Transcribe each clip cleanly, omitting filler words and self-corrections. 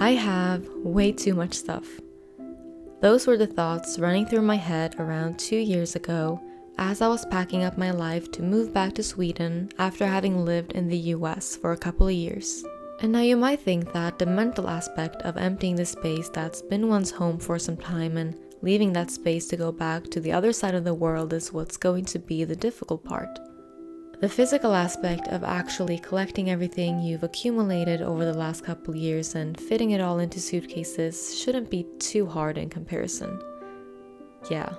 I have way too much stuff. Those were the thoughts running through my head around 2 years ago as I was packing up my life to move back to Sweden after having lived in the US for a couple of years. And now you might think that the mental aspect of emptying the space that's been one's home for some time and leaving that space to go back to the other side of the world is what's going to be the difficult part. The physical aspect of actually collecting everything you've accumulated over the last couple years and fitting it all into suitcases shouldn't be too hard in comparison. Yeah,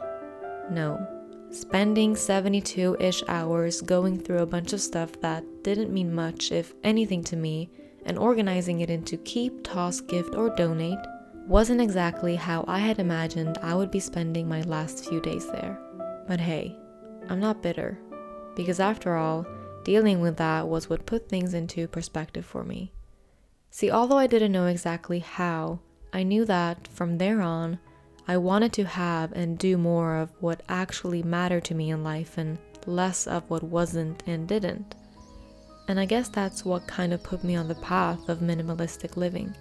no. Spending 72-ish hours going through a bunch of stuff that didn't mean much, if anything, to me, and organizing it into keep, toss, gift, or donate wasn't exactly how I had imagined I would be spending my last few days there. But hey, I'm not bitter. Because after all, dealing with that was what put things into perspective for me. See, although I didn't know exactly how, I knew that from there on, I wanted to have and do more of what actually mattered to me in life and less of what wasn't and didn't. And I guess that's what kind of put me on the path of minimalistic living.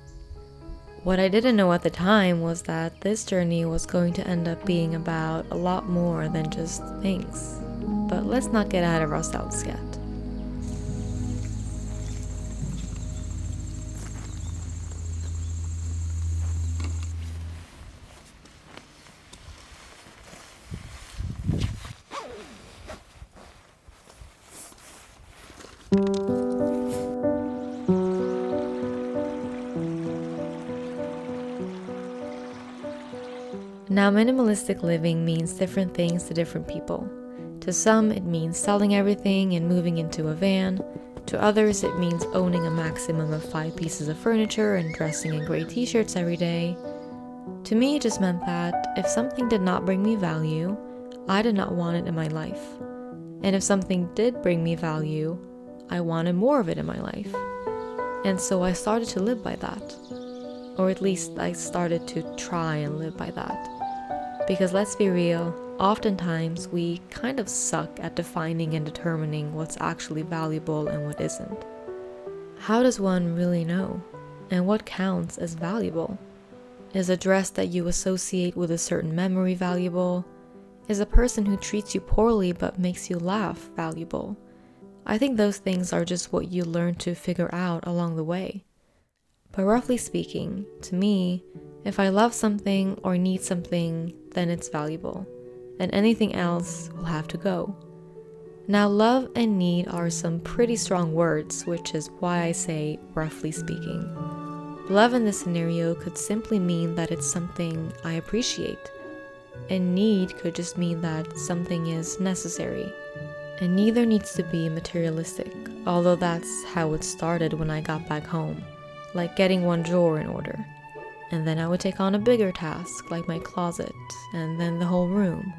What I didn't know at the time was that this journey was going to end up being about a lot more than just things. But let's not get ahead of ourselves yet. Now, minimalistic living means different things to different people. To some, it means selling everything and moving into a van. To others, it means owning a maximum of 5 pieces of furniture and dressing in gray t-shirts every day. To me, it just meant that if something did not bring me value, I did not want it in my life. And if something did bring me value, I wanted more of it in my life. And so I started to live by that. Or at least I started to try and live by that. Because let's be real, oftentimes we kind of suck at defining and determining what's actually valuable and what isn't. How does one really know? And what counts as valuable? Is a dress that you associate with a certain memory valuable? Is a person who treats you poorly but makes you laugh valuable? I think those things are just what you learn to figure out along the way. But roughly speaking, to me, if I love something or need something, then it's valuable, and anything else will have to go. Now, love and need are some pretty strong words, which is why I say roughly speaking. Love in this scenario could simply mean that it's something I appreciate, and need could just mean that something is necessary. And neither needs to be materialistic, although that's how it started when I got back home, like getting one drawer in order. And then I would take on a bigger task, like my closet, and then the whole room.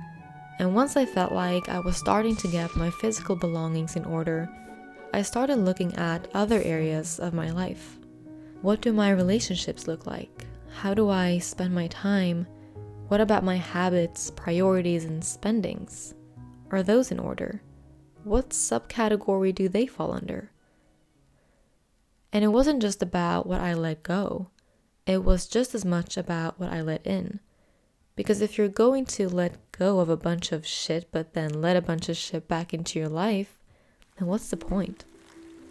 And once I felt like I was starting to get my physical belongings in order, I started looking at other areas of my life. What do my relationships look like? How do I spend my time? What about my habits, priorities, and spendings? Are those in order? What subcategory do they fall under? And it wasn't just about what I let go. It was just as much about what I let in. Because if you're going to let go of a bunch of shit but then let a bunch of shit back into your life, then what's the point?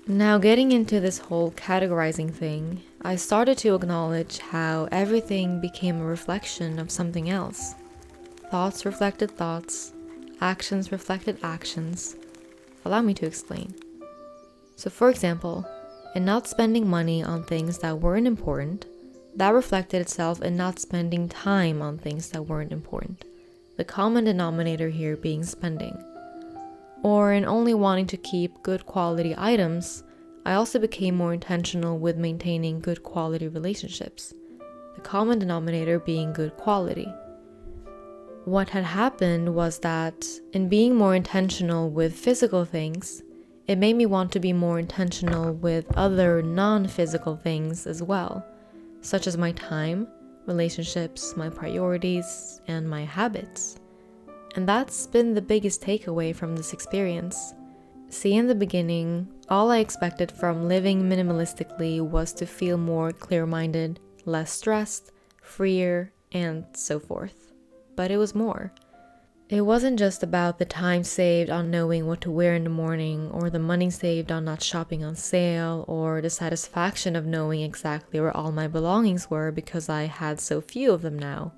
Now, getting into this whole categorizing thing, I started to acknowledge how everything became a reflection of something else. Thoughts reflected thoughts, actions reflected actions. Allow me to explain. So for example, in not spending money on things that weren't important, that reflected itself in not spending time on things that weren't important. The common denominator here being spending. Or in only wanting to keep good quality items, I also became more intentional with maintaining good quality relationships. The common denominator being good quality. What had happened was that in being more intentional with physical things, it made me want to be more intentional with other non-physical things as well, such as my time, relationships, my priorities, and my habits. And that's been the biggest takeaway from this experience. See, in the beginning, all I expected from living minimalistically was to feel more clear-minded, less stressed, freer, and so forth. But it was more. It wasn't just about the time saved on knowing what to wear in the morning, or the money saved on not shopping on sale, or the satisfaction of knowing exactly where all my belongings were because I had so few of them now.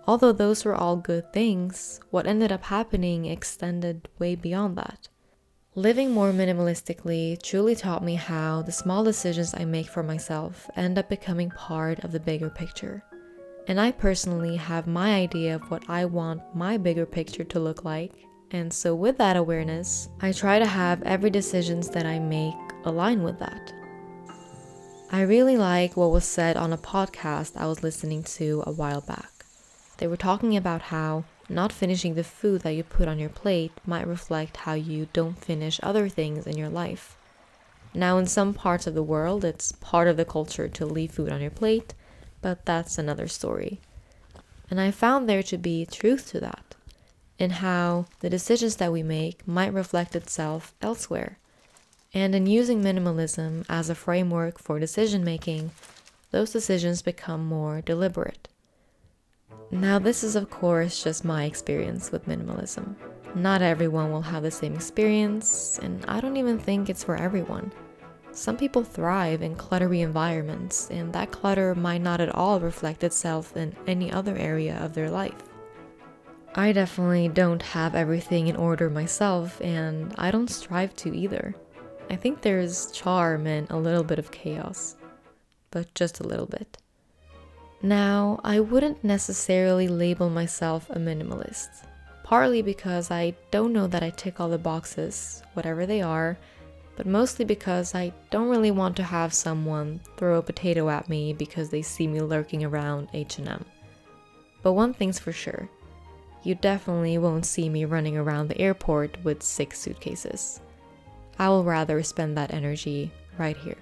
Although those were all good things, what ended up happening extended way beyond that. Living more minimalistically truly taught me how the small decisions I make for myself end up becoming part of the bigger picture. And I personally have my idea of what I want my bigger picture to look like. And so with that awareness, I try to have every decisions that I make align with that. I really like what was said on a podcast I was listening to a while back. They were talking about how not finishing the food that you put on your plate might reflect how you don't finish other things in your life. Now, in some parts of the world, it's part of the culture to leave food on your plate, but that's another story. And I found there to be truth to that, in how the decisions that we make might reflect itself elsewhere. And in using minimalism as a framework for decision making, those decisions become more deliberate. Now, this is of course just my experience with minimalism. Not everyone will have the same experience, and I don't even think it's for everyone. Some people thrive in cluttery environments, and that clutter might not at all reflect itself in any other area of their life. I definitely don't have everything in order myself, and I don't strive to either. I think there's charm in a little bit of chaos, but just a little bit. Now, I wouldn't necessarily label myself a minimalist, partly because I don't know that I tick all the boxes, whatever they are, but mostly because I don't really want to have someone throw a potato at me because they see me lurking around H&M. But one thing's for sure, you definitely won't see me running around the airport with 6 suitcases. I will rather spend that energy right here.